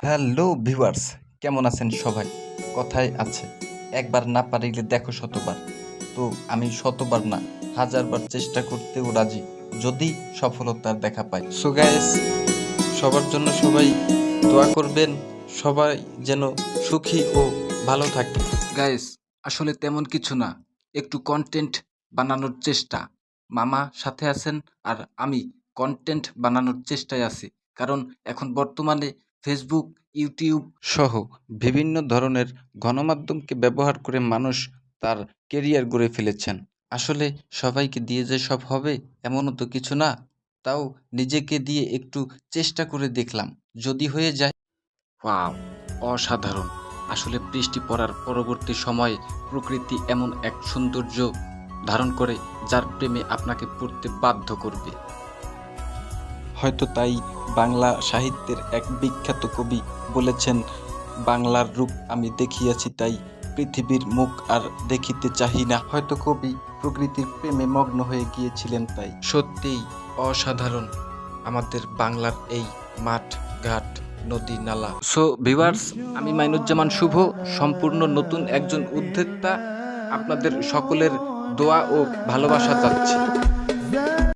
Hello viewers, কেমন আছেন সবাই? কথায় আছে, একবার না পারিলে দেখো শতবার। তো আমি শতবার না, হাজারবার চেষ্টা করতেও রাজি, যদি সফলতার দেখা পাই। সো গাইস, সবার জন্য সবাই দোয়া করবেন, সবাই যেন সুখী ও ভালো থাকে। গাইস, আসলে তেমন কিছু না, একটু কন্টেন্ট বানানোর চেষ্টা। মামা সাথে আছেন আর আমি কন্টেন্ট বানানোর চেষ্টায় আছি। কারণ এখন বর্তমানে ফেসবুক, ইউটিউব সহ বিভিন্ন ধরনের গণমাধ্যমকে ব্যবহার করে মানুষ তার কেরিয়ার গড়ে ফেলেছেন। আসলে সবাইকে দিয়ে যে সব হবে এমনও তো কিছু না। তাও নিজেকে দিয়ে একটু চেষ্টা করে দেখলাম, যদি হয়ে যায়। ওয়াও! অসাধারণ! আসলে বৃষ্টি পড়ার পরবর্তী সময়ে প্রকৃতি এমন এক সৌন্দর্য ধারণ করে যার প্রেমে আপনাকে পড়তে বাধ্য করবে। হয়তো তাই বাংলা সাহিত্যের এক বিখ্যাত কবি বলেছেন, বাংলার রূপ আমি দেখিয়াছি তাই পৃথিবীর মুখ আর দেখিতে চাহি না। হয়তো কবি প্রকৃতির প্রেমে মগ্ন হয়ে গিয়েছিলেন তাই। সত্যিই অসাধারণ আমাদের বাংলার এই মাঠ, ঘাট, নদী, নালা। সো ভিউয়ার্স, আমি মাইনুজ্জামান শুভ, সম্পূর্ণ নতুন একজন উদ্যোক্তা। আপনাদের সকলের দোয়া ও ভালোবাসা চাচ্ছি।